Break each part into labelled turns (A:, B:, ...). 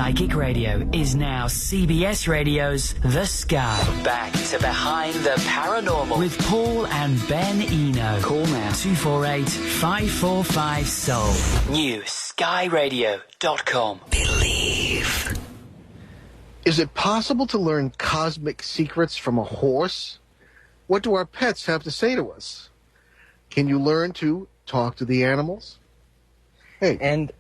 A: Psychic Radio is now CBS Radio's The Sky. Back to Behind the Paranormal with Paul and Ben Eno. Call now 248-545-SOUL. New skyradio.com. Believe.
B: Is it possible to learn cosmic secrets from a horse? What do our pets have to say to us? Can you learn to talk to the animals? Hey.
C: And,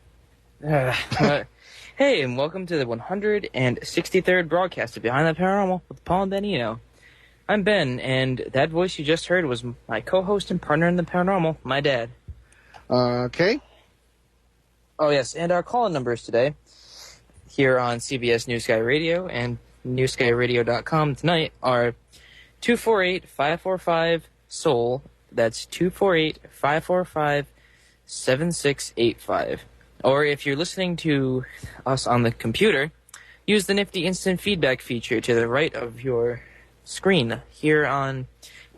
C: hey, and welcome to the 163rd broadcast of Behind the Paranormal with Paul and Ben Eno. I'm Ben, and that voice you just heard was my co-host and partner in the paranormal, my dad.
B: Okay.
C: Oh, yes, and our call-in numbers today, here on CBS New Sky Radio and newskyradio.com tonight, are 248-545-SOUL. That's 248-545-7685. Or if you're listening to us on the computer, use the nifty instant feedback feature to the right of your screen here on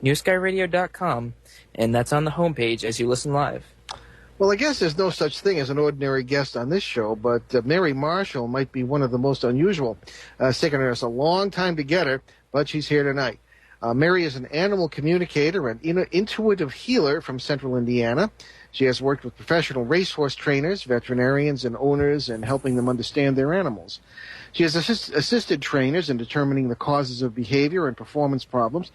C: newskyradio.com, and that's on the homepage as you listen live.
B: Well, I guess there's no such thing as an ordinary guest on this show, but Mary Marshall might be one of the most unusual. It's taken us a long time to get her, but she's here tonight. Mary is an animal communicator and intuitive healer from central Indiana. She has worked with professional racehorse trainers, veterinarians, and owners in helping them understand their animals. She has assisted trainers in determining the causes of behavior and performance problems,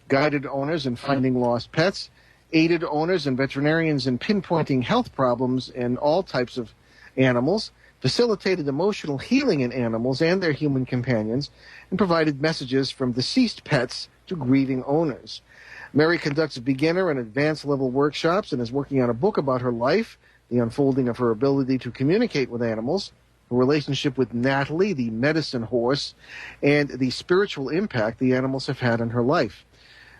B: guided owners in finding lost pets, aided owners and veterinarians in pinpointing health problems in all types of animals, facilitated emotional healing in animals and their human companions, and provided messages from deceased pets to grieving owners. Mary conducts beginner and advanced level workshops and is working on a book about her life, the unfolding of her ability to communicate with animals, her relationship with Natalie, the medicine horse, and the spiritual impact the animals have had on her life.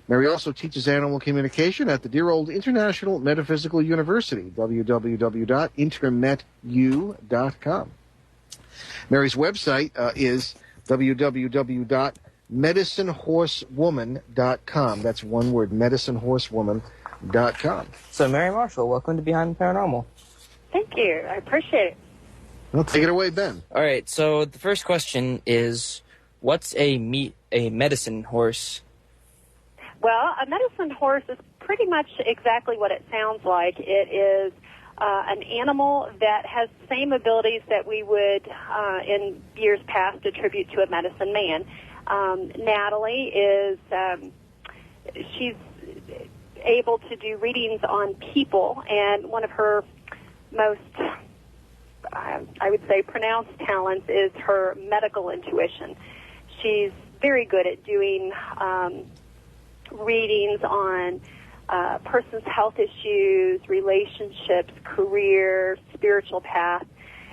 B: Mary also teaches animal communication at the dear old International Metaphysical University, www.intermetu.com. Mary's website is www.medicinehorsewoman.com. That's one word, medicinehorsewoman.com.
C: So, Mary Marshall, welcome to Behind the Paranormal.
D: Thank you. I appreciate it.
B: Well, take it away, Ben.
C: All right, so the first question is, what's a medicine horse?
D: Well, a medicine horse is pretty much exactly what it sounds like. It is an animal that has the same abilities that we would, in years past, attribute to a medicine man. Natalie is, she's able to do readings on people, and one of her most, I would say, pronounced talents is her medical intuition. She's very good at doing readings on person's health issues, relationships, career, spiritual path.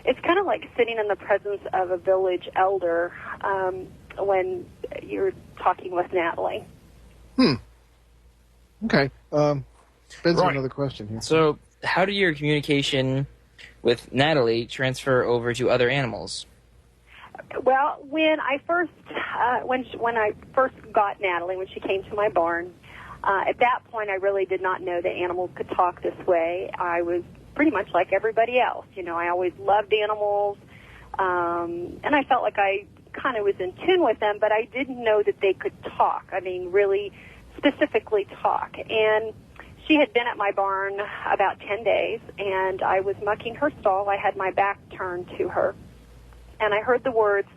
D: It's kind of like sitting in the presence of a village elder when you're talking with Natalie.
B: Okay. Ben's another question here.
C: So, how do your communication with Natalie transfer over to other animals?
D: Well, when I first got Natalie, when she came to my barn, at that point I really did not know that animals could talk this way. I was pretty much like everybody else. You know, I always loved animals, and I felt like I kind of was in tune with them, but I didn't know that they could talk. I mean, really specifically talk. And she had been at my barn about 10 days, and I was mucking her stall. I had my back turned to her, and I heard the words,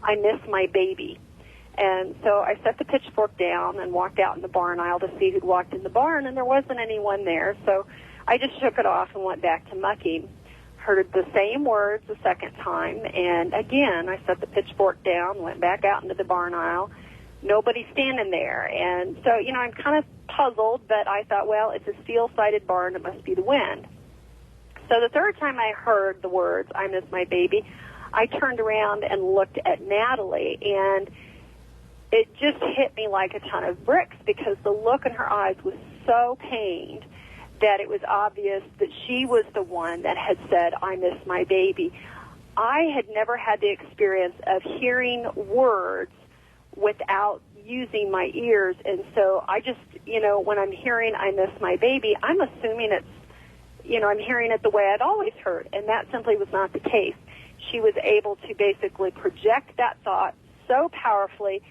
D: "I miss my baby." And so I set the pitchfork down and walked out in the barn aisle to see who'd walked in the barn, and there wasn't anyone there. So I just shook it off and went back to mucking. Heard the same words the second time, and again I set the pitchfork down, went back out into the barn aisle. Nobody standing there. And so, you know, I'm kind of puzzled, but I thought, well, it's a steel-sided barn, it must be the wind. So the third time I heard the words, "I miss my baby," I turned around and looked at Natalie, and it just hit me like a ton of bricks because the look in her eyes was so pained that it was obvious that she was the one that had said, "I miss my baby." I had never had the experience of hearing words without using my ears, and so I just, you know, when I'm hearing "I miss my baby," I'm assuming it's, you know, I'm hearing it the way I'd always heard, and that simply was not the case. she was able to basically project that thought so powerfully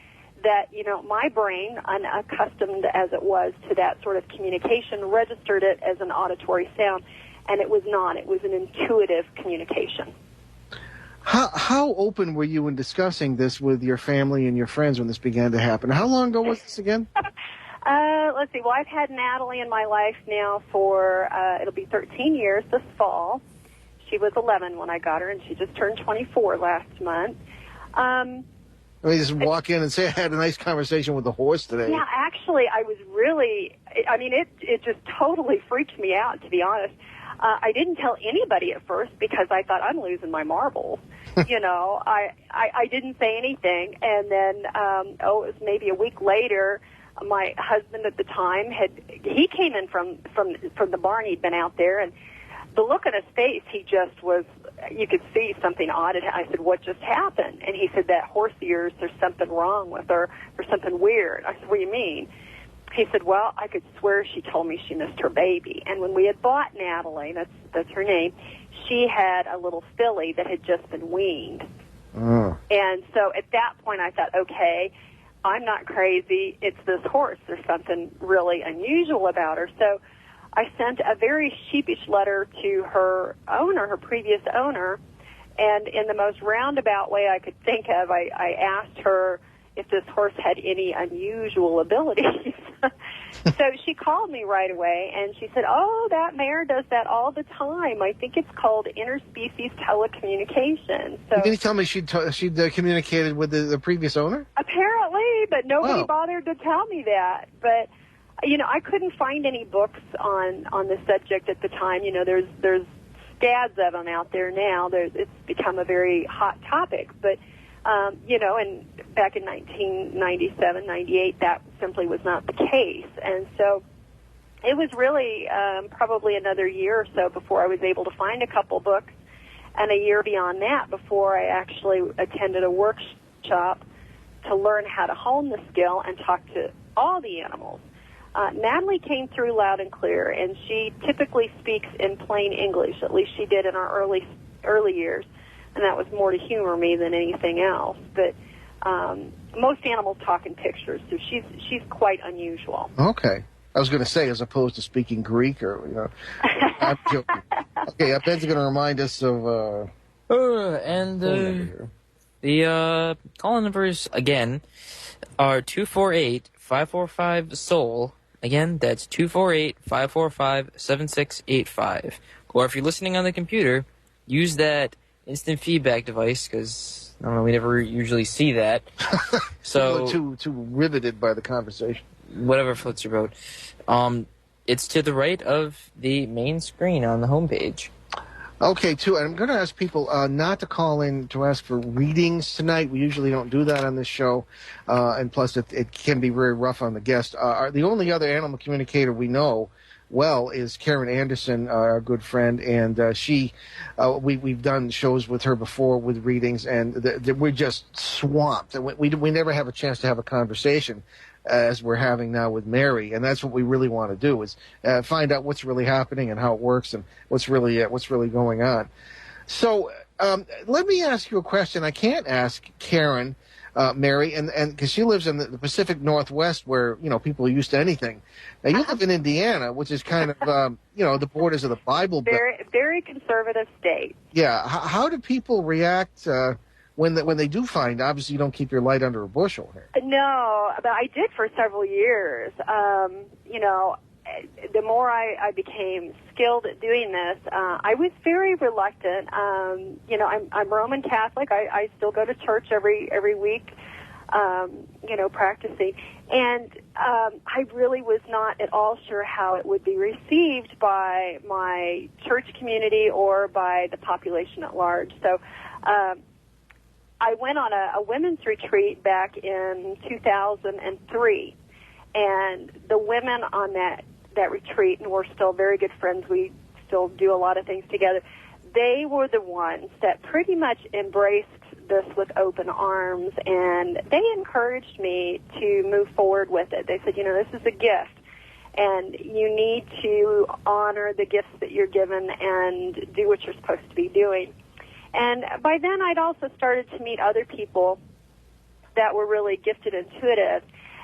D: that, my brain, unaccustomed as it was to that sort of communication, registered it as an auditory sound, and it was not. It was an intuitive communication.
B: How open were you in discussing this with your family and your friends when this began to happen? How long ago was this again?
D: Let's see. Well, I've had Natalie in my life now for, it'll be 13 years this fall. She was 11 when I got her, and she just turned 24 last month.
B: Let me just walk in and say I had a nice conversation with the horse today.
D: Yeah, actually, I was really, it just totally freaked me out, to be honest. I didn't tell anybody at first because I thought I'm losing my marbles. I didn't say anything. And then, it was maybe a week later, my husband at the time he came in from the barn. He'd been out there, and the look on his face, he just was, you could see something odd. I said, what just happened? And he said, that horse of yours, there's something wrong with her. There's something weird. I said, what do you mean? He said, well, I could swear she told me she missed her baby. And when we had bought Natalie, that's her name, she had a little filly that had just been weaned. And so at that point I thought, okay, I'm not crazy. It's this horse. There's something really unusual about her. So I sent a very sheepish letter to her owner, her previous owner, and in the most roundabout way I could think of, I asked her if this horse had any unusual abilities. So she called me right away, and she said, oh, that mare does that all the time. I think it's called interspecies telecommunication. So,
B: did you tell me she'd communicated with the previous owner?
D: Apparently, but nobody bothered to tell me that. But, I couldn't find any books on the subject at the time. There's scads of them out there now. It's become a very hot topic. But, and back in 1997, 98, that simply was not the case. And so it was really probably another year or so before I was able to find a couple books, and a year beyond that before I actually attended a workshop to learn how to hone the skill and talk to all the animals. Natalie came through loud and clear, and she typically speaks in plain English. At least she did in our early years, and that was more to humor me than anything else. But most animals talk in pictures, so she's quite unusual.
B: Okay. I was going to say, as opposed to speaking Greek or, I'm joking. Okay, Ben's going to remind us of...
C: the call numbers, again, are 248-545-SOUL. Again, that's 248-545-7685. Or if you're listening on the computer, use that instant feedback device, because, I don't know, we never usually see that. So
B: too riveted by the conversation.
C: Whatever floats your boat. It's to the right of the main screen on the homepage.
B: Okay, and I'm going to ask people not to call in to ask for readings tonight. We usually don't do that on this show, and plus it can be very rough on the guest. The only other animal communicator we know well is Karen Anderson, our good friend, and we've done shows with her before with readings, and we're just swamped. We never have a chance to have a conversation as we're having now with Mary, and that's what we really want to do, is find out what's really happening and how it works and what's really going on. So let me ask you a question I can't ask Karen, Mary, and because she lives in the Pacific Northwest where people are used to anything. Now you live in Indiana, which is kind of the borders of the Bible Belt.
D: Very, very conservative state.
B: Yeah. How do people react when they do find? Obviously, you don't keep your light under a bushel here.
D: No, but I did for several years. The more I became skilled at doing this, I was very reluctant. I'm Roman Catholic. I still go to church every week, practicing. And I really was not at all sure how it would be received by my church community or by the population at large. So I went on a women's retreat back in 2003, and the women on that retreat, and we're still very good friends, we still do a lot of things together, they were the ones that pretty much embraced this with open arms, and they encouraged me to move forward with it. They said, this is a gift, and you need to honor the gifts that you're given and do what you're supposed to be doing. And by then, I'd also started to meet other people that were really gifted intuitive.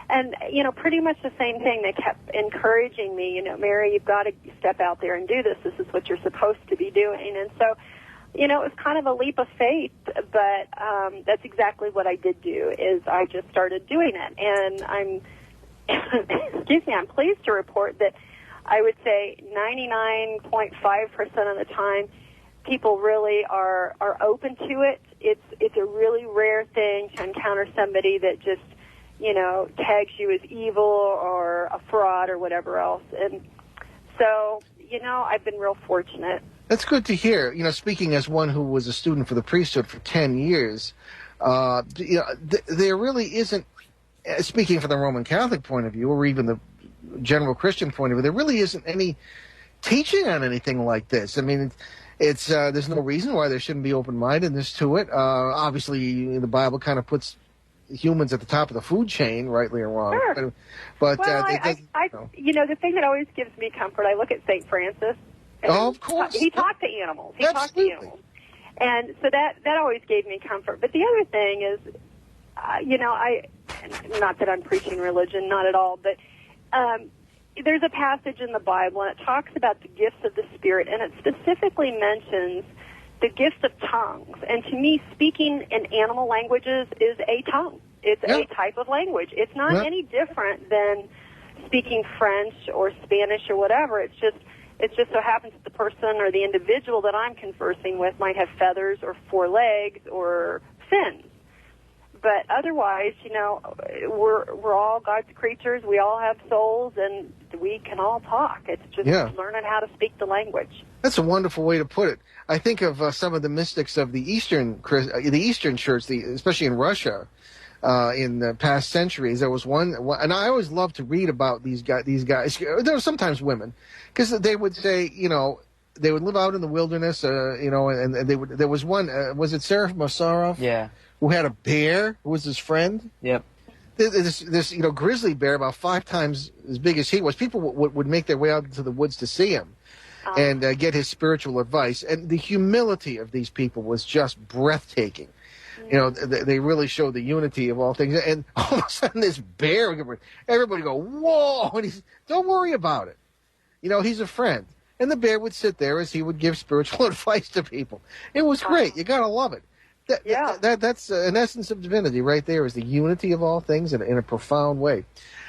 D: And, pretty much the same thing. They kept encouraging me, Mary, you've got to step out there and do this. This is what you're supposed to be doing. And so, it was kind of a leap of faith, but that's exactly what I did do, is I just started doing it. And I'm pleased to report that I would say 99.5% of the time, people really are open to it. It's a really rare thing to encounter somebody that just, tags you as evil or a fraud or whatever else. And so, I've been real fortunate.
B: That's good to hear. Speaking as one who was a student for the priesthood for 10 years, there really isn't, speaking from the Roman Catholic point of view, or even the general Christian point of view, there really isn't any teaching on anything like this. I mean, it's there's no reason why there shouldn't be open-mindedness to it. Obviously, the Bible kind of puts humans at the top of the food chain, rightly or wrong.
D: Sure.
B: But
D: the thing that always gives me comfort, I look at St. Francis.
B: Oh, of course.
D: He talked to animals.
B: Absolutely.
D: Talked to animals. And so that always gave me comfort. But the other thing is, not that I'm preaching religion, not at all, but there's a passage in the Bible, and it talks about the gifts of the Spirit, and it specifically mentions the gift of tongues. And to me, speaking in animal languages is a tongue. It's a type of language. It's not any different than speaking French or Spanish or whatever. It just so happens that the person or the individual that I'm conversing with might have feathers or 4 legs or fins. But otherwise, we're all God's creatures. We all have souls, and we can all talk. It's just learning how to speak the language.
B: That's a wonderful way to put it. I think of some of the mystics of the Eastern Church, especially in Russia, in the past centuries. There was one, and I always loved to read about these guys. There were sometimes women, because they would say, they would live out in the wilderness, and they would. There was one. Was it Seraph Masarov?
C: Yeah.
B: Who had a bear who was his friend?
C: Yep.
B: This grizzly bear about 5 times as big as he was. People would make their way out into the woods to see him and get his spiritual advice. And the humility of these people was just breathtaking. They really showed the unity of all things. And all of a sudden, this bear, everybody go, whoa! And he's, don't worry about it. He's a friend. And the bear would sit there as he would give spiritual advice to people. It was great. You got to love it. That's an essence of divinity right there, is the unity of all things in a profound way.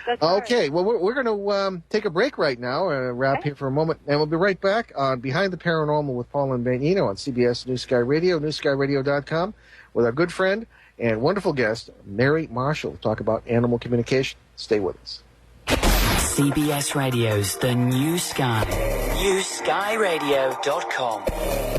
D: That's
B: okay,
D: right.
B: Well, we're going to take a break right now, wrap here for a moment, and we'll be right back on Behind the Paranormal with Paul and Ben Eno on CBS New Sky Radio, newskyradio.com, with our good friend and wonderful guest, Mary Marshall. We'll talk about animal communication. Stay with us.
A: CBS Radio's The New Sky. NewSkyRadio.com.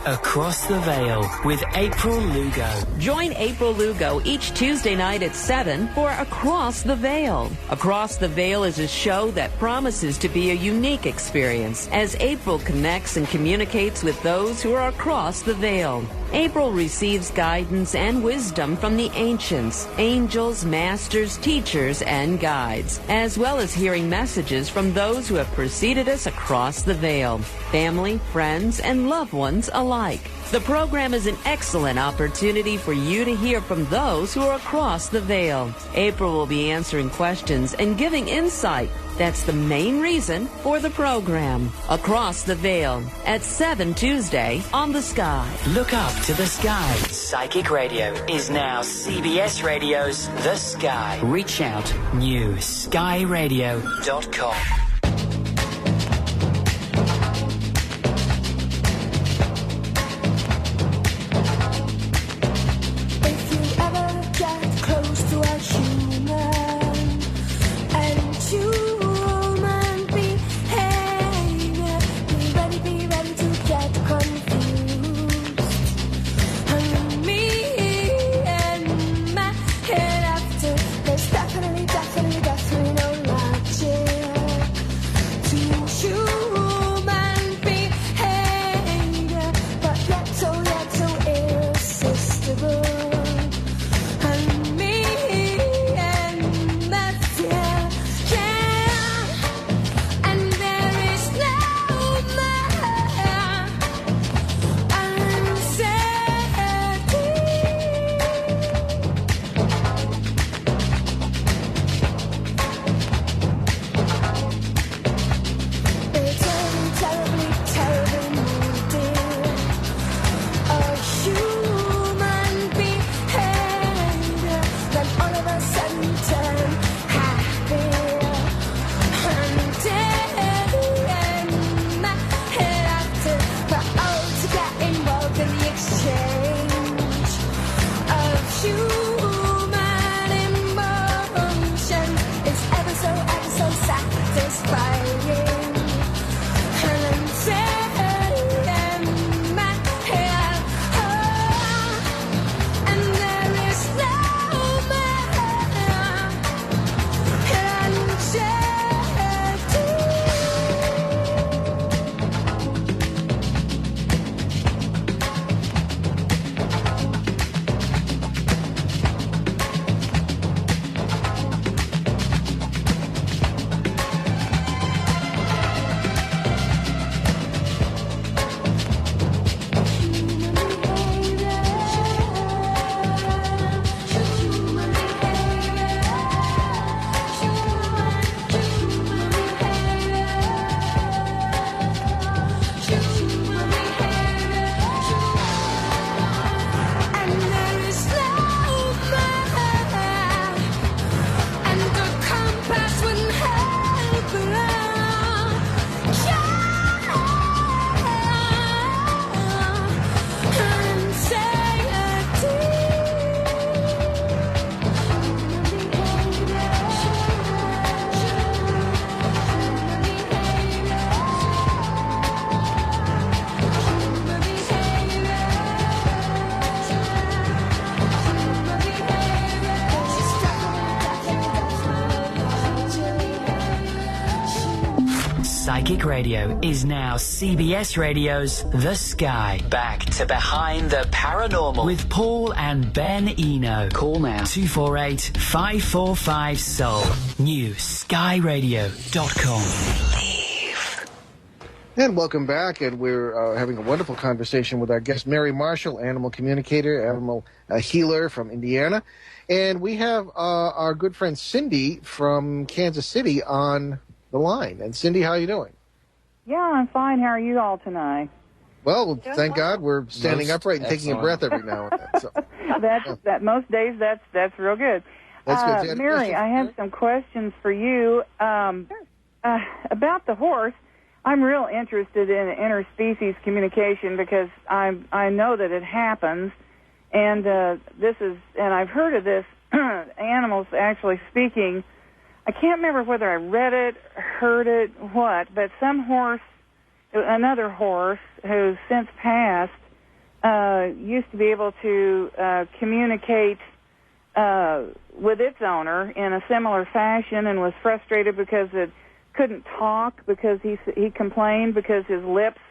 A: Across the Veil with April Lugo.
E: Join April Lugo each Tuesday night at 7 for Across the Veil. Across the Veil is a show that promises to be a unique experience as April connects and communicates with those who are across the veil. April receives guidance and wisdom from the ancients, angels, masters, teachers, and guides, as well as hearing messages from those who have preceded us across the veil, family, friends, and loved ones alike. The program is an excellent opportunity for you to hear from those who are across the veil. April will be answering questions and giving insight. That's the main reason for the program. Across the Veil at 7 Tuesday on The Sky.
A: Look up to the sky. Psychic Radio is now CBS Radio's The Sky. Reach out, newskyradio.com.
F: Definitely no logic.
A: Psychic Radio is now CBS Radio's The Sky. Back to Behind the Paranormal with Paul and Ben Eno. Call now 248-545-SOUL. New skyradio.com.
B: And welcome back, and we're having a wonderful conversation with our guest, Mary Marshall, animal communicator, animal healer from Indiana. And we have our good friend Cindy from Kansas City on the line. And Cindy, how are you doing?
F: Yeah, I'm fine. How are you all tonight?
B: Well, thank God we're standing upright and taking a breath every now and then. So.
F: That most days that's real good.
B: That's good.
F: Mary, I have some questions for you about the horse. I'm real interested in interspecies communication because I know that it happens, and I've heard of this animals actually speaking. I can't remember whether I read it, heard it, what, but another horse who's since passed used to be able to communicate with its owner in a similar fashion, and was frustrated because it couldn't talk, because he complained because his lips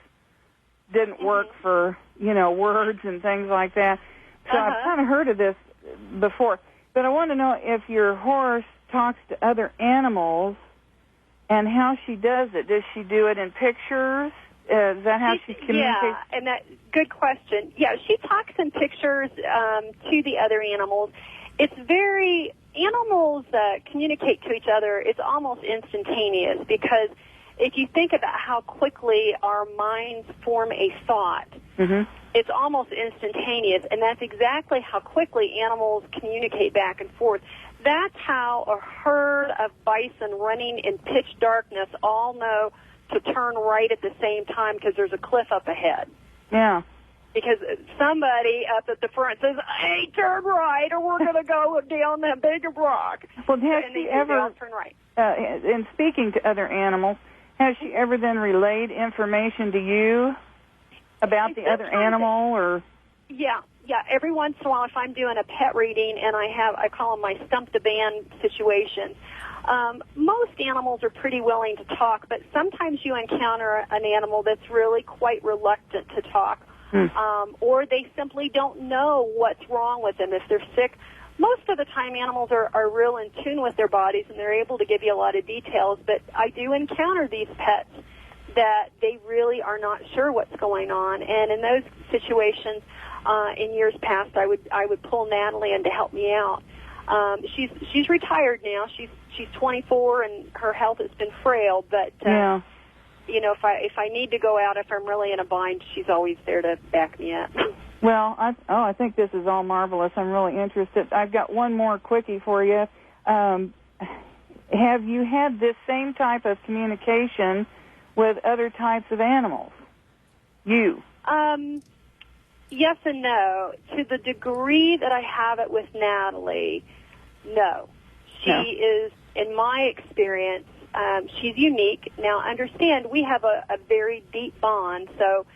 F: didn't work for words and things like that. So I've kind of heard of this before, but I want to know if your horse talks to other animals and how she does it. Does she do it in pictures? Is that how she communicates?
D: Yeah, and good question. Yeah, she talks in pictures to the other animals. Animals communicate to each other. It's almost instantaneous, because if you think about how quickly our minds form a thought, it's almost instantaneous, and that's exactly how quickly animals communicate back and forth. That's how a herd of bison running in pitch darkness all know to turn right at the same time because there's a cliff up ahead.
F: Yeah.
D: Because somebody up at the front says, hey, turn right, or we're going to go down that big rock.
F: Well, has she ever,
D: turn right.
F: In speaking to other animals, has she ever then relayed information to you about the other animal? Or
D: Yeah. Every once in a while, if I'm doing a pet reading, and I call them my stump the band situations. Most animals are pretty willing to talk, but sometimes you encounter an animal that's really quite reluctant to talk. Or they simply don't know what's wrong with them. If they're sick, most of the time animals are real in tune with their bodies, and they're able to give you a lot of details. But I do encounter these pets that they really are not sure what's going on. And in those situations, in years past, I would pull Natalie in to help me out. She's retired now. She's 24, and her health has been frail. But if I need to go out, if I'm really in a bind, she's always there to back me up.
F: Well, I think this is all marvelous. I'm really interested. I've got one more quickie for you. Have you had this same type of communication with other types of animals? You?
D: Yes and no. To the degree that I have it with Natalie, no. She is, in my experience, she's unique. Now, understand, we have a very deep bond, so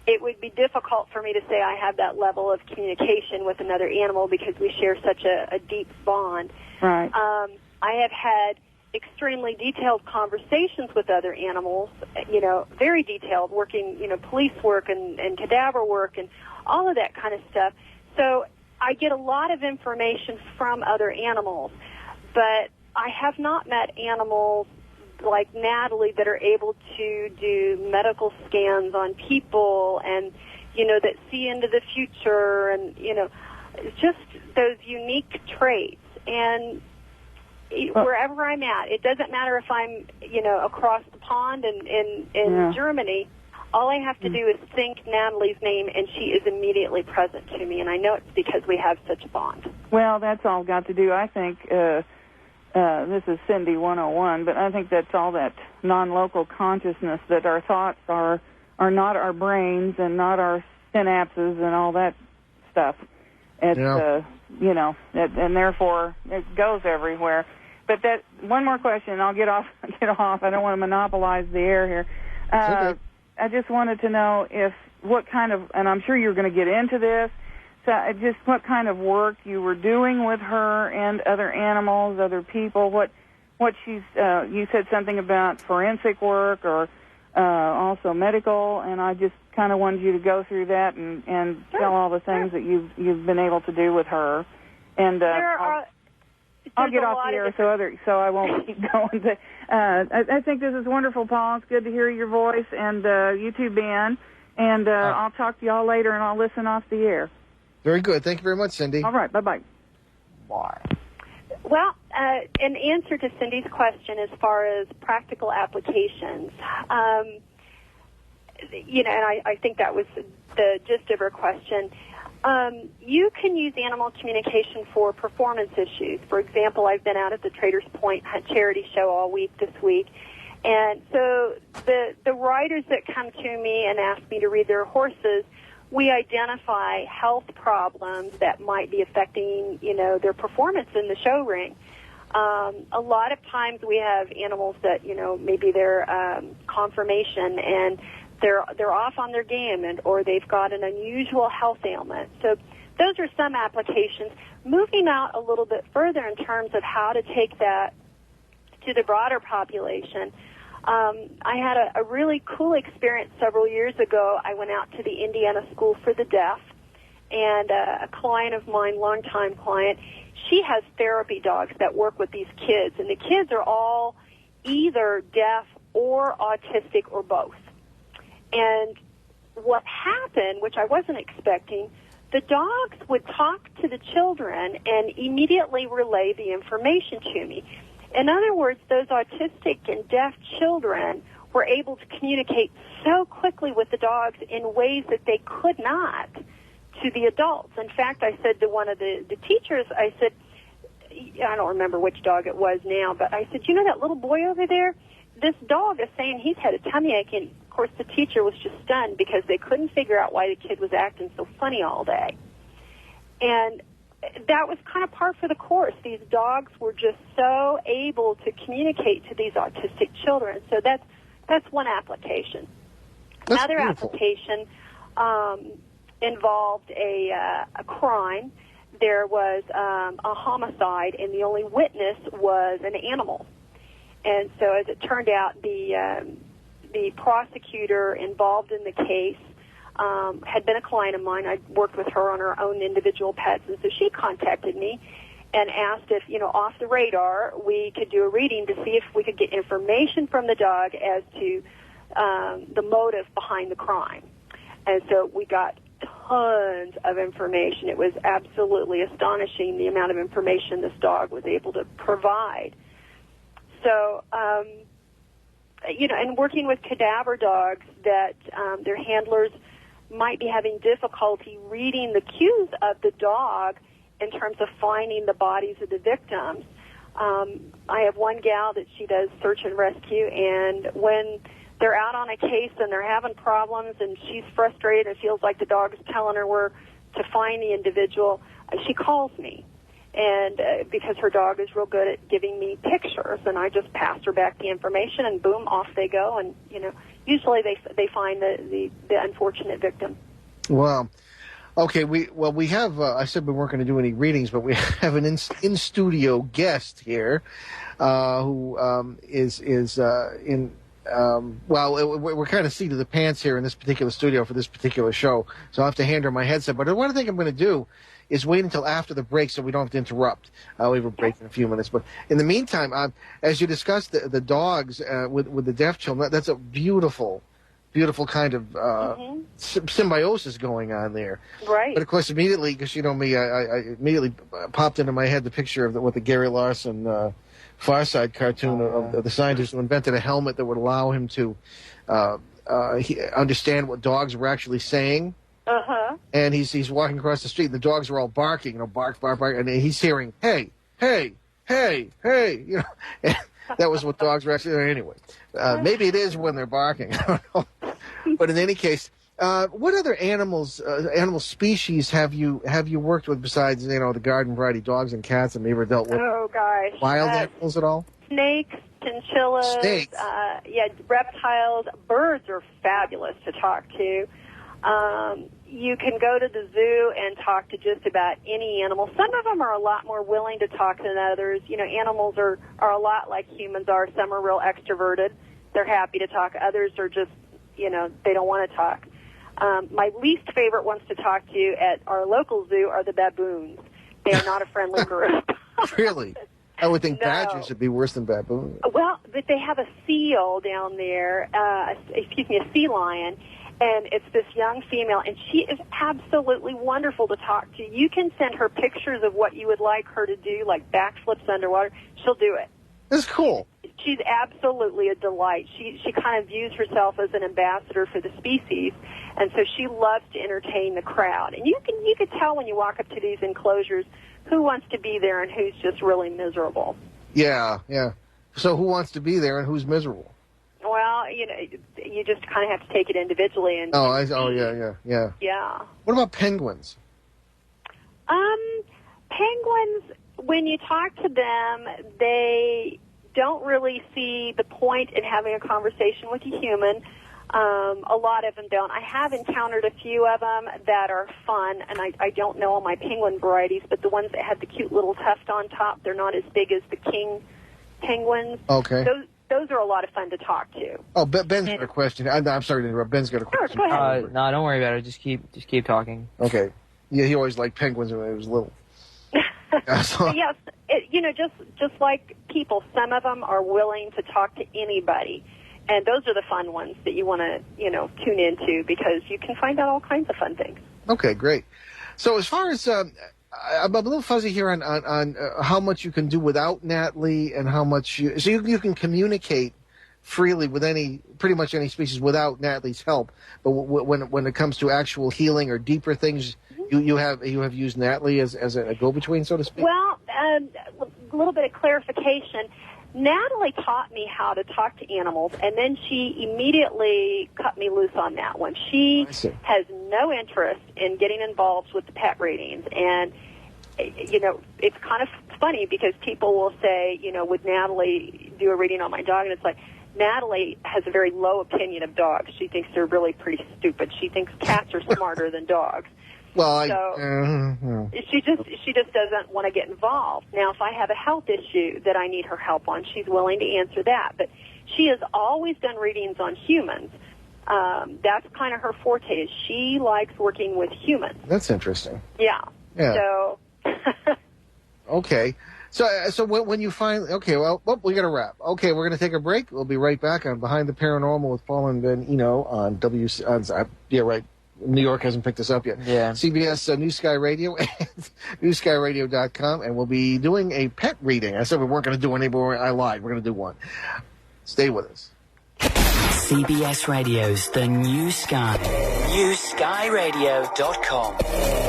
D: it would be difficult for me to say I have that level of communication with another animal because we share such a deep bond.
F: Right.
D: I have had extremely detailed conversations with other animals, very detailed, working, police work and cadaver work and all of that kind of stuff. So I get a lot of information from other animals, but I have not met animals like Natalie that are able to do medical scans on people and, that see into the future and, just those unique traits. And wherever I'm at, it doesn't matter if I'm, across the pond in Germany. All I have to do is think Natalie's name, and she is immediately present to me, and I know it's because we have such a bond.
F: Well, that's all got to do, I think, this is Cindy 101, but I think that's all that non-local consciousness, that our thoughts are not our brains and not our synapses and all that stuff. It's, and therefore it goes everywhere. But that one more question, and I'll get off. I don't want to monopolize the air here.
B: Okay.
F: I just wanted to know what kind of, and I'm sure you're going to get into this, so just what kind of work you were doing with her and other animals, other people, what what she's. You said something about forensic work or also medical, and I just kind of wanted you to go through that and tell all the things that you've been able to do with her. And I'll get off the air so I won't keep going. But, I think this is wonderful, Paul. It's good to hear your voice, and you too, Ben. And I'll talk to y'all later, and I'll listen off the air.
B: Very good. Thank you very much, Cindy.
F: All right. Bye-bye.
B: Bye.
D: Well, in answer to Cindy's question as far as practical applications, and I think that was the gist of her question. You can use animal communication for performance issues. For example, I've been out at the Traders Point charity show all week this week, and so the riders that come to me and ask me to read their horses, we identify health problems that might be affecting, their performance in the show ring. A lot of times we have animals that, maybe they're conformation and they're off on their game, or they've got an unusual health ailment. So those are some applications. Moving out a little bit further in terms of how to take that to the broader population, I had a really cool experience several years ago. I went out to the Indiana School for the Deaf, and a client of mine, longtime client, she has therapy dogs that work with these kids, and the kids are all either deaf or autistic or both. And what happened, which I wasn't expecting, the dogs would talk to the children and immediately relay the information to me. In other words, those autistic and deaf children were able to communicate so quickly with the dogs in ways that they could not to the adults. In fact, I said to one of the teachers, I said, I don't remember which dog it was now, but I said, that little boy over there? This dog is saying he's had a tummy ache, and of course the teacher was just stunned because they couldn't figure out why the kid was acting so funny all day. And that was kind of par for the course. These dogs were just so able to communicate to these autistic children. So that's one application.
B: That's
D: Another
B: beautiful.
D: application involved a crime. There was a homicide, and the only witness was an animal. And so, as it turned out, the prosecutor involved in the case had been a client of mine. I'd worked with her on her own individual pets, and so she contacted me and asked if, off the radar, we could do a reading to see if we could get information from the dog as to the motive behind the crime. And so we got tons of information. It was absolutely astonishing the amount of information this dog was able to provide. So, and working with cadaver dogs that their handlers might be having difficulty reading the cues of the dog in terms of finding the bodies of the victims. I have one gal that she does search and rescue, and when they're out on a case and they're having problems and she's frustrated and feels like the dog is telling her where to find the individual, she calls me. And because her dog is real good at giving me pictures, and I just pass her back the information, and boom, off they go. And usually they find the unfortunate victim.
B: Wow. Okay. We have. I said we weren't going to do any readings, but we have an in studio guest here, who is in. Well, we're kind of seat of the pants here in this particular studio for this particular show, so I'll have to hand her my headset. But what I think I'm going to do is wait until after the break so we don't have to interrupt. We have a break in a few minutes. But in the meantime, as you discussed the dogs with the deaf children, that's a beautiful kind of symbiosis going on there.
D: Right.
B: But of course, immediately, because you know me, I immediately popped into my head the picture of what the Gary Larson Far Side cartoon of the scientist who invented a helmet that would allow him to understand what dogs were actually saying. And he's walking across the street, and the dogs are all barking, bark, bark, bark, and he's hearing, hey, hey, hey, hey, And that was what dogs were actually. Anyway, maybe it is when they're barking. I don't know. But in any case, what other animal species have you worked with besides the garden variety dogs and cats? Have you ever dealt with wild animals at all?
D: Snakes, chinchillas, reptiles. Birds are fabulous to talk to. you can go to the zoo and talk to just about any animal. Some of them are a lot more willing to talk than others. You know, animals are a lot like humans are. Some are real extroverted. They're happy to talk. Others are just, you know, they don't want to talk. My least favorite ones to talk to at our local zoo are the baboons. They are not a friendly group.
B: Really? I would think
D: No.
B: badgers would be worse than baboons.
D: Well, but they have a seal down there, a sea lion, and it's this young female, and she is absolutely wonderful to talk to. You can send her pictures of what you would like her to do, like backflips underwater. She'll do it.
B: That's cool.
D: She's absolutely a delight. She kind of views herself as an ambassador for the species, and so she loves to entertain the crowd. And you can tell when you walk up to these enclosures who wants to be there and who's just really miserable.
B: Yeah, yeah. So who wants to be there and who's miserable?
D: Well, you know, you just kind of have to take it individually. And
B: Yeah.
D: yeah.
B: What about penguins?
D: Penguins, when you talk to them, they don't really see the point in having a conversation with a human. A lot of them don't. I have encountered a few of them that are fun, and I don't know all my penguin varieties, but the ones that have the cute little tuft on top, they're not as big as the king penguins.
B: Okay.
D: Those are a lot of fun to talk to.
B: Oh, Ben's got a question. I'm sorry to interrupt. Ben's got a question.
D: Sure, go ahead.
C: No, don't worry about it. Just keep talking.
B: Okay. Yeah, he always liked penguins when he was little.
D: So yes, just like people, some of them are willing to talk to anybody. And those are the fun ones that you want to, tune into because you can find out all kinds of fun things.
B: Okay, great. So as far as I'm a little fuzzy here on how much you can do without Natalie and how much you can communicate freely with pretty much any species without Natalie's help. But when it comes to actual healing or deeper things, you have used Natalie as a go-between, so to speak.
D: Well, a little bit of clarification. Natalie taught me how to talk to animals, and then she immediately cut me loose on that one. She has no interest in getting involved with the pet readings, and, it's kind of funny because people will say, would Natalie do a reading on my dog? And it's like, Natalie has a very low opinion of dogs. She thinks they're really pretty stupid. She thinks cats are smarter than dogs.
B: Well,
D: she just doesn't want to get involved. Now, if I have a health issue that I need her help on, she's willing to answer that. But she has always done readings on humans. That's kind of her forte. Is she likes working with humans.
B: That's interesting.
D: Yeah. So.
B: Okay. So when you finally, we got to wrap. Okay, we're going to take a break. We'll be right back on Behind the Paranormal with Paul and Ben Eno on New York hasn't picked us up yet.
C: Yeah.
B: CBS New Sky Radio and newskyradio.com, and we'll be doing a pet reading. I said we weren't going to do any, but I lied. We're going to do one. Stay with us.
A: CBS Radio's The New Sky. NewSkyRadio.com.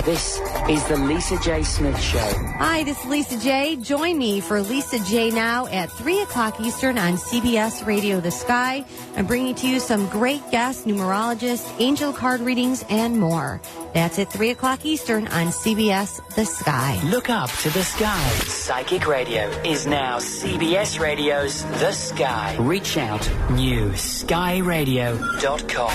A: This is the Lisa J. Smith Show.
G: Hi, this is Lisa J. Join me for Lisa J. Now at 3 o'clock Eastern on CBS Radio The Sky. I'm bringing to you some great guests, numerologists, angel card readings, and more. That's at 3 o'clock Eastern on CBS The Sky.
A: Look up to the sky. Psychic Radio is now CBS Radio's The Sky. Reach out. NewSkyRadio.com.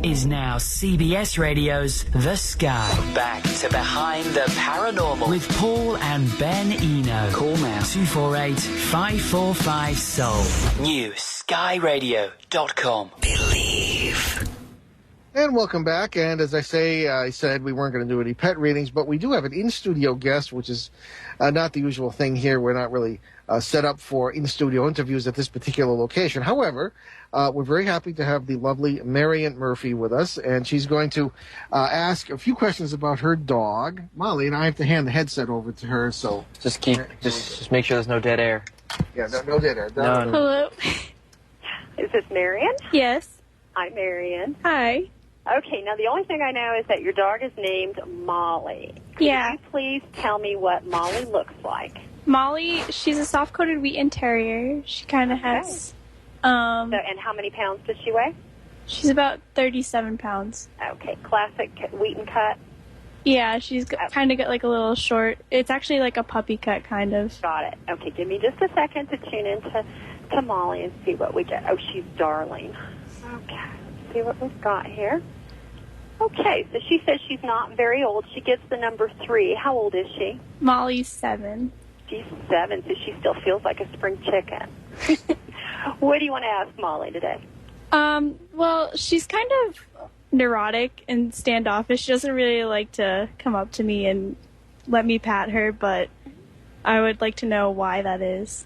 A: is now CBS Radio's The Sky. Back to Behind the Paranormal with Paul and Ben Eno. Call now 248-545-SOUL. New skyradio.com. Believe.
B: And welcome back. And as I said we weren't going to do any pet readings, but we do have an in-studio guest, which is not the usual thing here. We're not really set up for in-studio interviews at this particular location. However, we're very happy to have the lovely Marion Murphy with us, and she's going to ask a few questions about her dog, Molly, and I have to hand the headset over to her. So
C: just make sure there's no dead air.
B: Yeah, no dead air.
C: No.
H: Hello.
D: Is this Marion?
H: Yes.
D: Hi, Marion.
H: Hi.
D: Okay, now the only thing I know is that your dog is named Molly.
H: Yeah.
D: Could you please tell me what Molly looks like?
H: Molly, she's a soft-coated Wheaten Terrier. She kind of has...
D: and how many pounds does she weigh?
H: She's about 37 pounds.
D: Okay, classic Wheaten cut?
H: Yeah, she's kind of got like a little short... It's actually like a puppy cut, kind of.
D: Got it. Okay, give me just a second to tune in to Molly and see what we get. Oh, she's darling. Okay, let's see what we've got here. Okay, so she says she's not very old. She gets the number 3. How old is she?
H: Molly's 7.
D: She's 7, so she still feels like a spring chicken. What do you want to ask Molly today?
H: Well, she's kind of neurotic and standoffish. She doesn't really like to come up to me and let me pat her, but I would like to know why that is.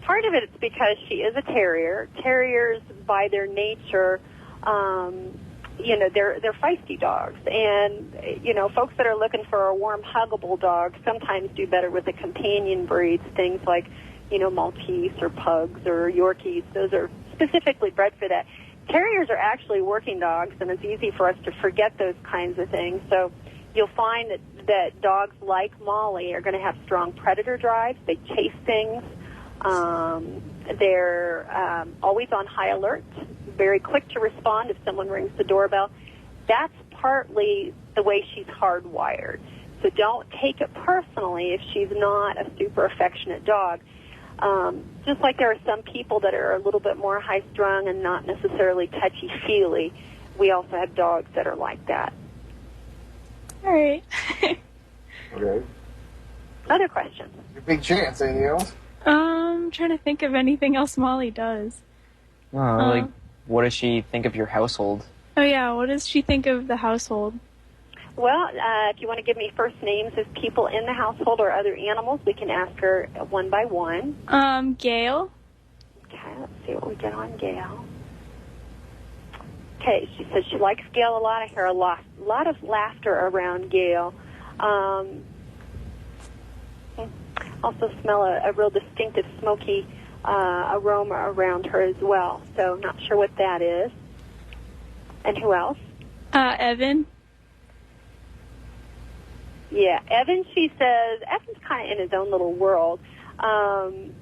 D: Part of it is because she is a terrier. Terriers, by their nature, they're feisty dogs. And, folks that are looking for a warm, huggable dog sometimes do better with the companion breeds, things like, Maltese or Pugs or Yorkies. Those are specifically bred for that. Terriers are actually working dogs, and it's easy for us to forget those kinds of things. So you'll find that dogs like Molly are going to have strong predator drives. They chase things. They're always on high alert, very quick to respond if someone rings the doorbell. That's partly the way she's hardwired. So don't take it personally if she's not a super affectionate dog. Just like there are some people that are a little bit more high-strung and not necessarily touchy-feely, we also have dogs that are like that.
H: All right.
B: Okay.
D: Other questions?
B: Your big chance. Anything else?
H: I'm trying to think of anything else Molly does.
C: What does she think of your household?
H: Oh, yeah. What does she think of the household?
D: Well, if you want to give me first names of people in the household or other animals, we can ask her one by one.
H: Gail.
D: Okay, let's see what we get on Gail. Okay, she says she likes Gail a lot. I hear a lot of laughter around Gail. Also smell a real distinctive smoky aroma around her as well. So not sure what that is. And who else?
H: Evan.
D: Yeah, Evan, she says, Evan's kind of in his own little world. And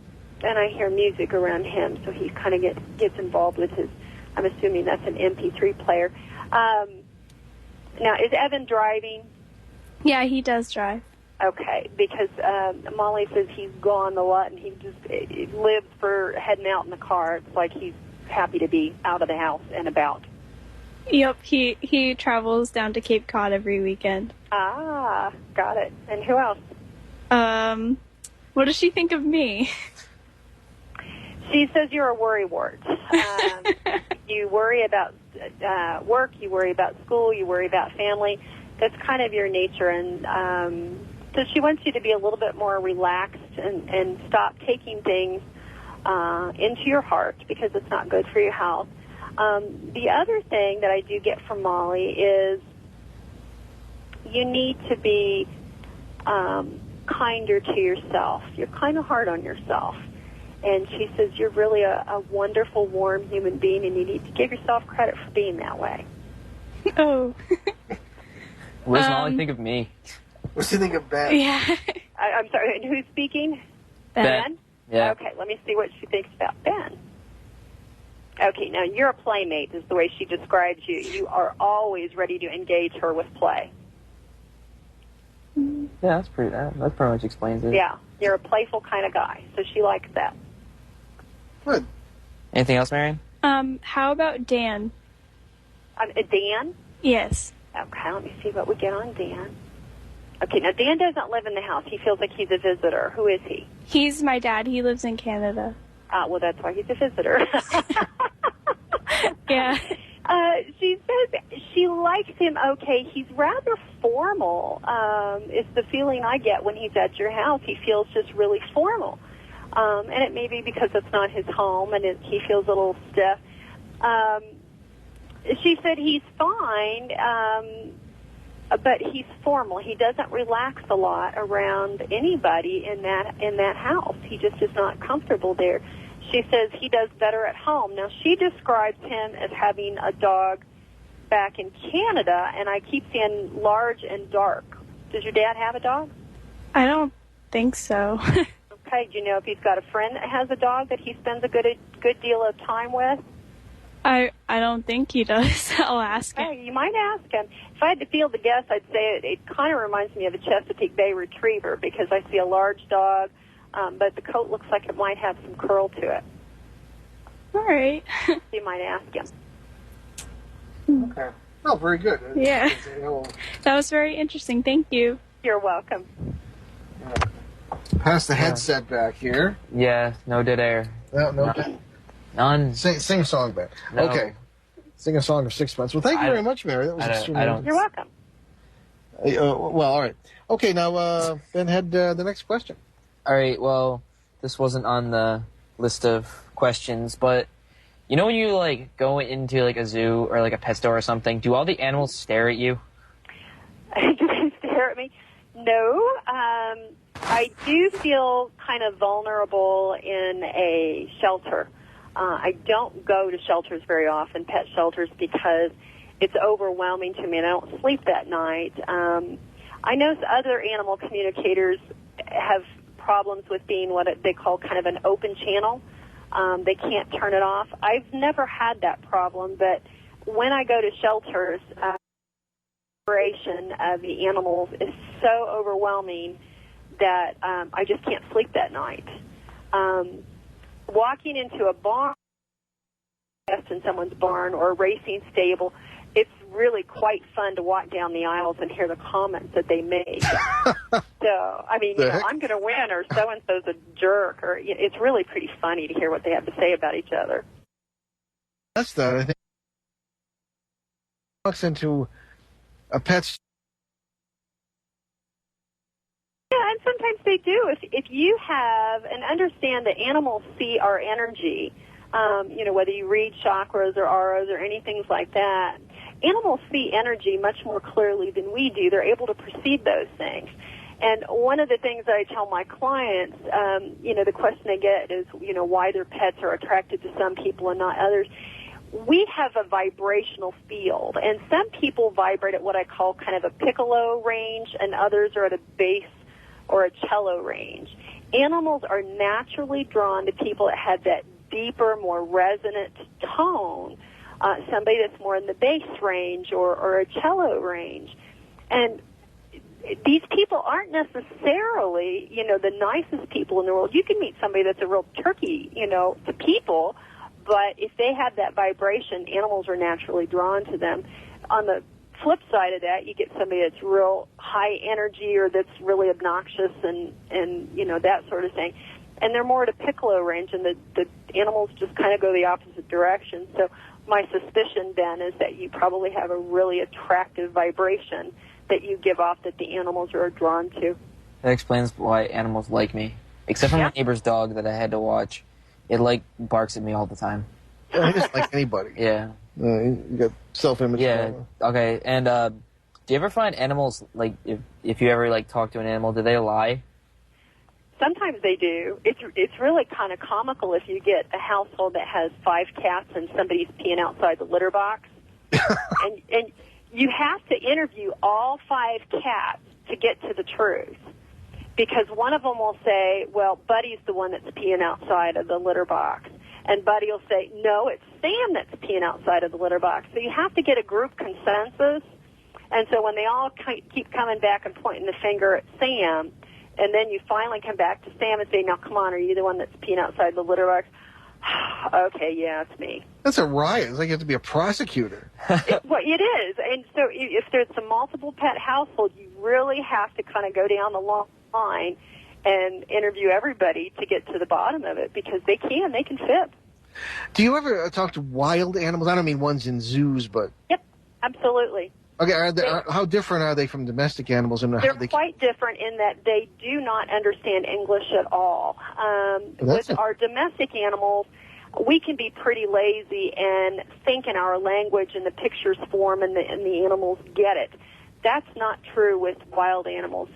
D: I hear music around him, so he kind of gets involved with his, I'm assuming that's an MP3 player. Now, is Evan driving?
H: Yeah, he does drive.
D: Okay, because Molly says he's gone a lot and he just lives for heading out in the car. It's like he's happy to be out of the house and about.
H: Yep, he travels down to Cape Cod every weekend.
D: Ah, got it. And who else?
H: What does she think of me?
D: She says you're a worrywart. You worry about work, you worry about school, you worry about family. That's kind of your nature, and so she wants you to be a little bit more relaxed and stop taking things into your heart because it's not good for your health. The other thing that I do get from Molly is you need to be kinder to yourself. You're kind of hard on yourself. And she says you're really a wonderful, warm human being, and you need to give yourself credit for being that way.
H: Oh.
C: What does Molly think of me?
B: What does she think of Ben?
H: Yeah.
D: I'm sorry, and who's speaking?
C: Ben. Yeah.
D: Okay, let me see what she thinks about Ben. Okay, now you're a playmate is the way she describes you. You are always ready to engage her with play.
C: Yeah, that pretty much explains it.
D: Yeah, you're a playful kind of guy, so she likes that.
B: Good.
C: Anything else, Marion?
H: How about Dan?
D: Dan?
H: Yes.
D: Okay, let me see what we get on Dan. Okay, now Dan doesn't live in the house. He feels like he's a visitor. Who is he?
H: He's my dad. He lives in Canada.
D: Well, that's why he's a visitor.
H: Yeah.
D: She says she likes him okay. He's rather formal. It's the feeling I get when he's at your house. He feels just really formal. And it may be because it's not his home and he feels a little stiff. She said he's fine, but he's formal. He doesn't relax a lot around anybody in that house. He just is not comfortable there. She says he does better at home. Now, she describes him as having a dog back in Canada, and I keep seeing large and dark. Does your dad have a dog?
H: I don't think so.
D: Okay. Do you know if he's got a friend that has a dog that he spends a good deal of time with?
H: I don't think he does. I'll ask him.
D: Hey, you might ask him. If I had to field a guess, I'd say it kind of reminds me of a Chesapeake Bay Retriever because I see a large dog, but the coat looks like it might have some curl to it.
H: All right.
D: You might ask him.
B: Okay. Oh, very good.
H: Yeah. That was very interesting. Thank you.
D: You're welcome.
B: Pass the headset back here.
C: Yeah, no dead air.
B: No.
C: None.
B: Sing a song back.
C: No.
B: Okay. Sing a song of Sixpence. Well, thank you very much, Mary. That was extremely.
D: You're welcome.
B: Well, all right. Okay, now Ben had the next question.
C: All right, well, this wasn't on the list of questions, but you know when you like go into like a zoo or like a pet store or something, do all the animals stare at you?
D: Do they stare at me? No. I do feel kind of vulnerable in a shelter. I don't go to shelters very often, pet shelters, because it's overwhelming to me and I don't sleep that night. I know other animal communicators have problems with being what they call kind of an open channel. They can't turn it off. I've never had that problem, but when I go to shelters, the vibration of the animals is so overwhelming that I just can't sleep that night. Walking into a barn, in someone's barn or a racing stable, it's really quite fun to walk down the aisles and hear the comments that they make. So, I mean, I'm going to win, or so-and-so's a jerk, or it's really pretty funny to hear what they have to say about each other.
B: That's that. I think walks into a pet.
D: Yeah, and sometimes they do. If you have and understand that animals see our energy, whether you read chakras or auras or anything like that, animals see energy much more clearly than we do. They're able to perceive those things. And one of the things that I tell my clients, the question they get is, why their pets are attracted to some people and not others. We have a vibrational field, and some people vibrate at what I call kind of a piccolo range, and others are at a bass or a cello range. Animals are naturally drawn to people that have that deeper, more resonant tone, somebody that's more in the bass range or a cello range. And these people aren't necessarily, the nicest people in the world. You can meet somebody that's a real turkey, to people, but if they have that vibration, animals are naturally drawn to them. On the flip side of that, you get somebody that's real high energy or that's really obnoxious and that sort of thing. And they're more at a piccolo range, and the animals just kind of go the opposite direction. So my suspicion, Ben, is that you probably have a really attractive vibration that you give off that the animals are drawn to.
C: That explains why animals like me. Except for my neighbor's dog that I had to watch. It, barks at me all the time.
B: Yeah, he doesn't like anybody.
C: Yeah.
B: You got self-image.
C: Yeah, okay. And do you ever find animals, if you ever, talk to an animal, do they lie?
D: Sometimes they do. It's really kind of comical if you get a household that has 5 cats and somebody's peeing outside the litter box. and you have to interview all 5 cats to get to the truth. Because one of them will say, well, Buddy's the one that's peeing outside of the litter box. And Buddy will say, no, it's Sam that's peeing outside of the litter box. So you have to get a group consensus. And so when they all keep coming back and pointing the finger at Sam, and then you finally come back to Sam and say, now, come on, are you the one that's peeing outside the litter box? Okay, yeah, it's me.
B: That's a riot. It's like you have to be a prosecutor.
D: Well, it is. And so if there's a multiple pet household, you really have to kind of go down the line and interview everybody to get to the bottom of it, because they can fib.
B: Do you ever talk to wild animals? I don't mean ones in zoos, but...
D: Yep, absolutely.
B: Okay, how different are they from domestic animals? And
D: They're quite different in that they do not understand English at all. With our domestic animals, we can be pretty lazy and think in our language and the pictures form and the animals get it. That's not true with wild animals.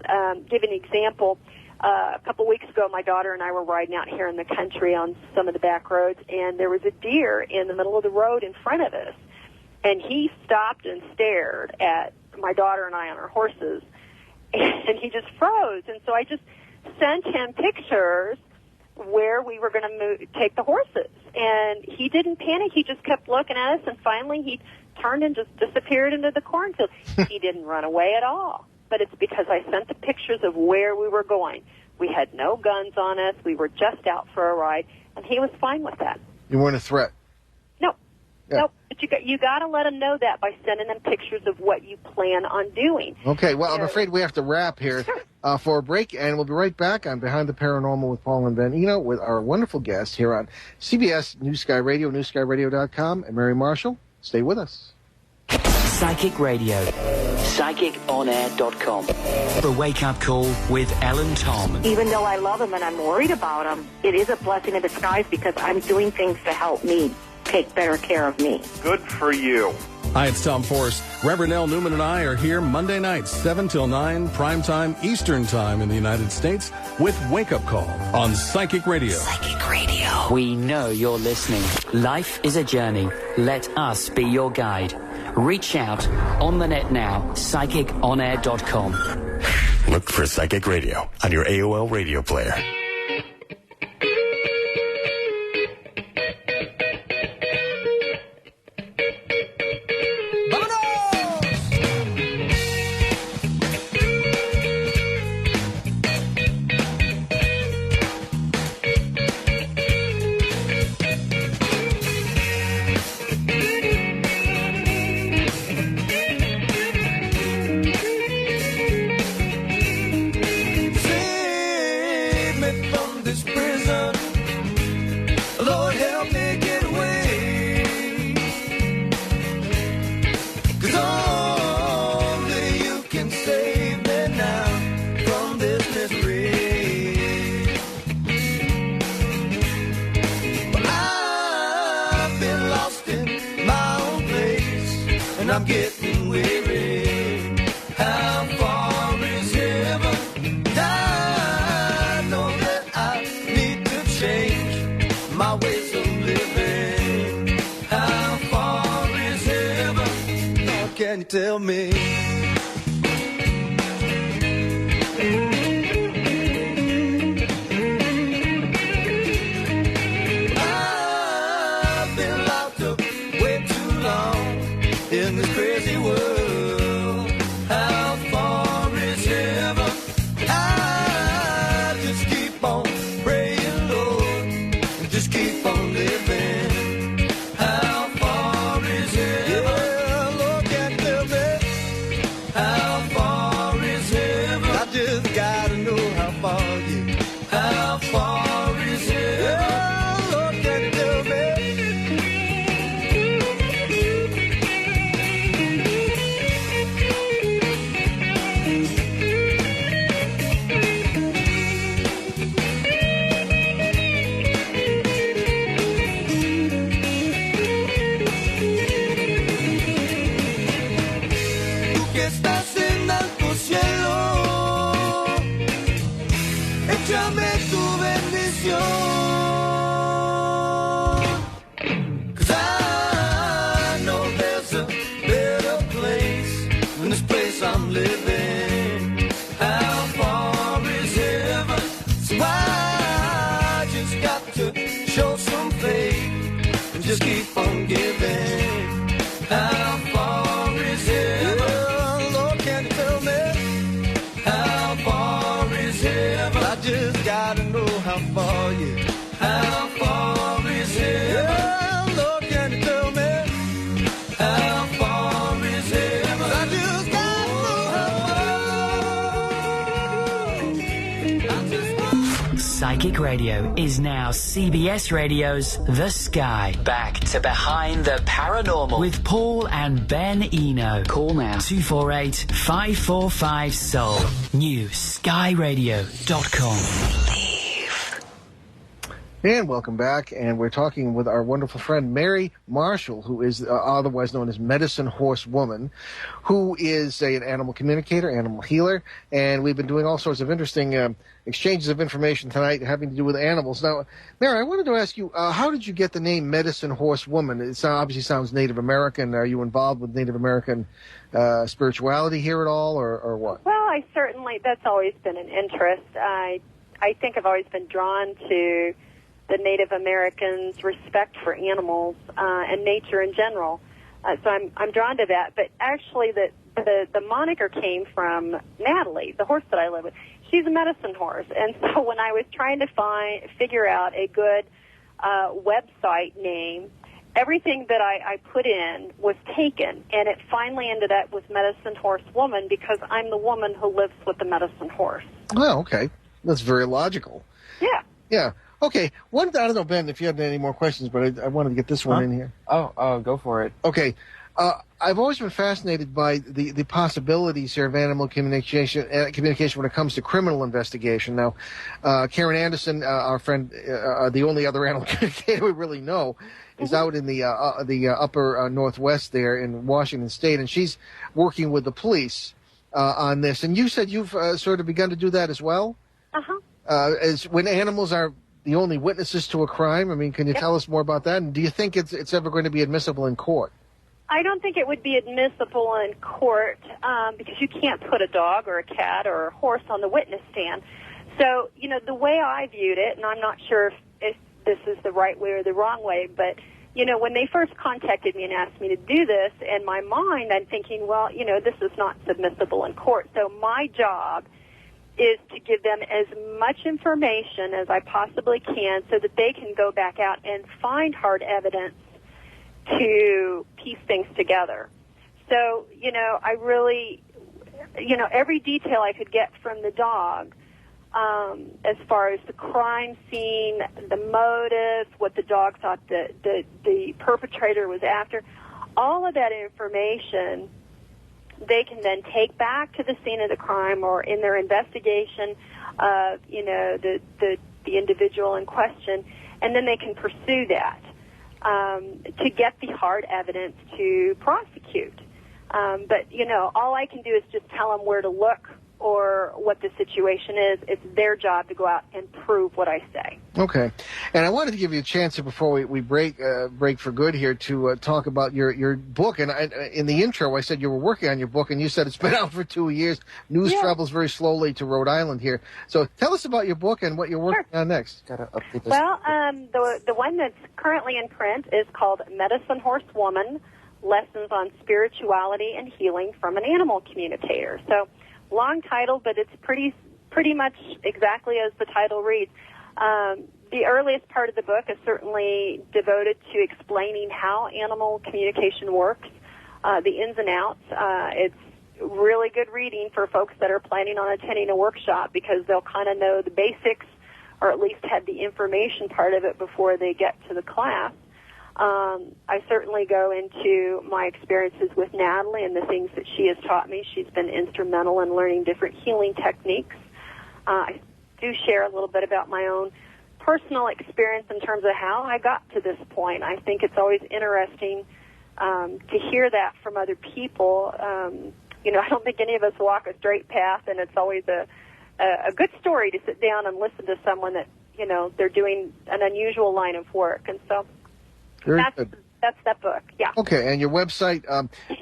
D: Give an example. A couple weeks ago, my daughter and I were riding out here in the country on some of the back roads, and there was a deer in the middle of the road in front of us. And he stopped and stared at my daughter and I on our horses, and he just froze. And so I just sent him pictures where we were going to take the horses. And he didn't panic. He just kept looking at us, and finally he turned and just disappeared into the cornfield. He didn't run away at all. But it's because I sent the pictures of where we were going. We had no guns on us. We were just out for a ride, and he was fine with that.
B: You weren't a threat?
D: No. Yeah. Nope. But you got to let them know that by sending them pictures of what you plan on doing.
B: Okay, well, I'm afraid we have to wrap here for a break, and we'll be right back on Behind the Paranormal with Paul and Ben Eno with our wonderful guest here on CBS New Sky Radio, newskyradio.com, and Mary Marshall. Stay with us.
A: Psychic Radio. PsychicOnAir.com. The wake-up call with Ellen Tom.
I: Even though I love him and I'm worried about him, it is a blessing in disguise because I'm doing things to help me take better care of me.
J: Good for you.
K: Hi, it's Tom Forrest. Reverend L. Newman and I are here Monday nights, 7 till 9, prime time, Eastern time in the United States, with Wake Up Call on Psychic Radio.
A: Psychic Radio. We know you're listening. Life is a journey. Let us be your guide. Reach out on the net now, PsychicOnAir.com.
L: Look for Psychic Radio on your AOL radio player.
M: I'm getting weary. How far is heaven? I know that I need to change my ways of living. How far is heaven? Lord, can you tell me? I've been locked up way too long in this crazy world. How far is heaven? I just keep on praying, Lord, and just keep on living. How far is heaven? Yeah, Lord, can you tell me? How far is heaven? I just gotta know how far, yeah. How far is heaven? Yeah, Lord, can you tell me? Que estás en alto cielo, échame tu bendición. 'Cause I know there's a better place than this place I'm living. How far is heaven? So I just got to show some faith and just keep on giving. How far is heaven? Tell me, how far is heaven? I just gotta know how far, yeah. How far is heaven? Yeah, Lord, can you
A: Psychic Radio is now CBS Radio's The Sky. Back to Behind the Paranormal with Paul and Ben Eno. Call now 248-545-SOUL. New skyradio.com.
B: And welcome back, and we're talking with our wonderful friend Mary Marshall, who is otherwise known as Medicine Horse Woman, who is an animal communicator, animal healer, and we've been doing all sorts of interesting exchanges of information tonight having to do with animals. Now, Mary, I wanted to ask you, how did you get the name Medicine Horse Woman? It obviously sounds Native American. Are you involved with Native American spirituality here at all, or what?
D: Well, that's always been an interest. I think I've always been drawn to the Native Americans' respect for animals and nature in general. So I'm drawn to that. But actually, the moniker came from Natalie, the horse that I live with. She's a medicine horse, and so when I was trying to figure out a good website name, everything that I put in was taken, and it finally ended up with Medicine Horse Woman because I'm the woman who lives with the medicine horse.
B: Oh, okay. That's very logical.
D: Yeah.
B: Yeah. Okay, I don't know, Ben, if you had any more questions, but I wanted to get this one in here.
C: Oh, go for it.
B: Okay. I've always been fascinated by the possibilities here of animal communication when it comes to criminal investigation. Now, Karen Anderson, our friend, the only other animal communicator we really know, is out in the upper northwest there in Washington State, and she's working with the police on this. And you said you've sort of begun to do that as well?
D: Uh-huh.
B: As when animals are the only witnesses to a crime? I mean, can you tell us more about that? And do you think it's ever going to be admissible in court?
D: I don't think it would be admissible in court because you can't put a dog or a cat or a horse on the witness stand. So, the way I viewed it, and I'm not sure if this is the right way or the wrong way, but, when they first contacted me and asked me to do this, in my mind, I'm thinking, well, this is not submissible in court. So my job is to give them as much information as I possibly can so that they can go back out and find hard evidence to piece things together. So, I really, every detail I could get from the dog, as far as the crime scene, the motive, what the dog thought the perpetrator was after, all of that information they can then take back to the scene of the crime or in their investigation of, the individual in question, and then they can pursue that to get the hard evidence to prosecute. But, all I can do is just tell them where to look or what the situation is. It's their job to go out and prove what I say.
B: Okay. And I wanted to give you a chance here before we break for good here to talk about your book. And in the intro, I said you were working on your book, and you said it's been out for 2 years. News travels very slowly to Rhode Island here. So tell us about your book and what you're working on next.
C: Gotta update this.
D: Well, the one that's currently in print is called Medicine Horse Woman, Lessons on Spirituality and Healing from an Animal Communicator. So long title, but it's pretty much exactly as the title reads. The earliest part of the book is certainly devoted to explaining how animal communication works, the ins and outs. It's really good reading for folks that are planning on attending a workshop because they'll kind of know the basics or at least have the information part of it before they get to the class. I certainly go into my experiences with Natalie and the things that she has taught me. She's been instrumental in learning different healing techniques. I do share a little bit about my own personal experience in terms of how I got to this point. I think it's always interesting to hear that from other people. I don't think any of us walk a straight path, and it's always a good story to sit down and listen to someone that, they're doing an unusual line of work. And so that's that book, yeah.
B: Okay, and your website,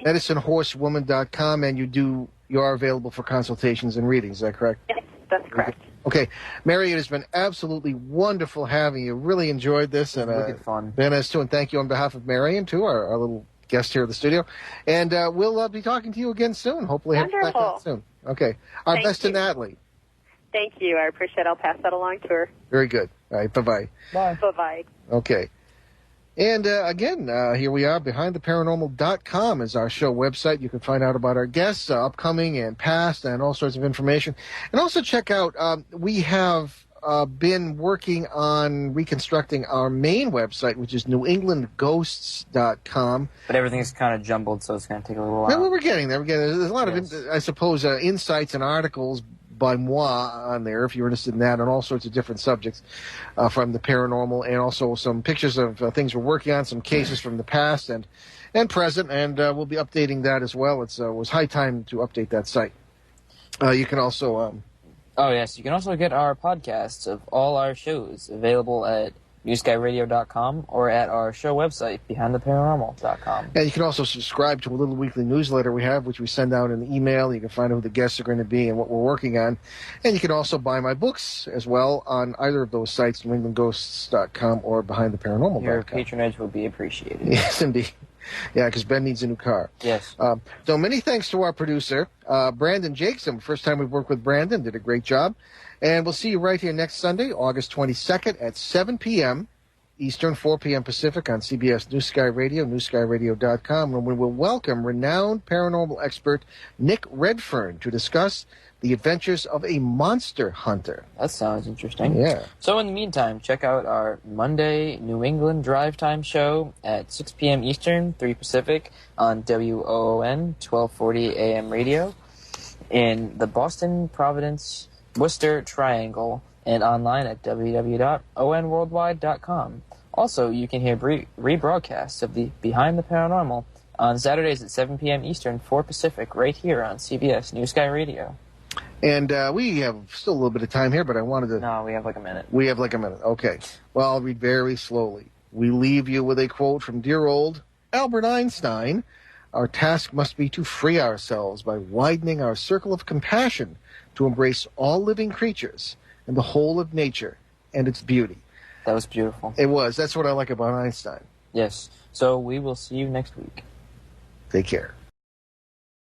B: medicinehorsewoman.com, and you are available for consultations and readings, is that correct?
D: Yes, that's correct.
B: Okay, Mary, it has been absolutely wonderful having you. Really enjoyed this. And
C: really fun.
B: Ben has too, and thank you on behalf of Marion, too, our little guest here at the studio. And we'll be talking to you again soon. Hopefully have you back on soon. Okay, our best to Natalie.
D: Thank you. I appreciate it. I'll pass that along to her.
B: Very good. All right, bye-bye.
C: Bye.
D: Bye-bye.
B: Okay. And again, here we are. BehindTheParanormal.com is our show website. You can find out about our guests, upcoming and past, and all sorts of information. And also check out, we have been working on reconstructing our main website, which is newenglandghosts.com.
C: But everything's kind of jumbled, so it's going to take a little while.
B: Well, we're getting there. There's a lot of, I suppose, insights and articles by moi on there, if you're interested in that, on all sorts of different subjects from the paranormal, and also some pictures of things we're working on, some cases from the past and present, and we'll be updating that as well. It was high time to update that site. You can also...
C: Oh, yes. You can also get our podcasts of all our shows available at newskyradio.com or at our show website, behindtheparanormal.com.
B: And you can also subscribe to a little weekly newsletter we have, which we send out in the email. You can find out who the guests are going to be and what we're working on. And you can also buy my books as well on either of those sites, newenglandghosts.com or behindtheparanormal.com.
C: Your patronage would be appreciated.
B: Yes, indeed. Yeah, because Ben needs a new car.
C: Yes.
B: So many thanks to our producer, Brandon Jakeson. First time we've worked with Brandon. Did a great job. And we'll see you right here next Sunday, August 22nd at 7 p.m. Eastern, 4 p.m. Pacific on CBS New Sky Radio, newskyradio.com, and we will welcome renowned paranormal expert Nick Redfern to discuss the adventures of a monster hunter.
C: That sounds interesting.
B: Yeah.
C: So in the meantime, check out our Monday New England Drive Time show at 6 p.m. Eastern, 3 Pacific on WOON 1240 AM radio in the Boston, Providence, Worcester Triangle, and online at www.onworldwide.com. Also, you can hear rebroadcasts of the Behind the Paranormal on Saturdays at 7 p.m. Eastern, 4 Pacific, right here on CBS New Sky Radio.
B: And we have still a little bit of time here, but I wanted to...
C: No, we have like a minute.
B: We have like a minute. Okay. Well, I'll read very slowly. We leave you with a quote from dear old Albert Einstein. Our task must be to free ourselves by widening our circle of compassion to embrace all living creatures and the whole of nature and its beauty.
C: That was beautiful.
B: It was. That's what I like about Einstein.
C: Yes. So we will see you next week.
B: Take care.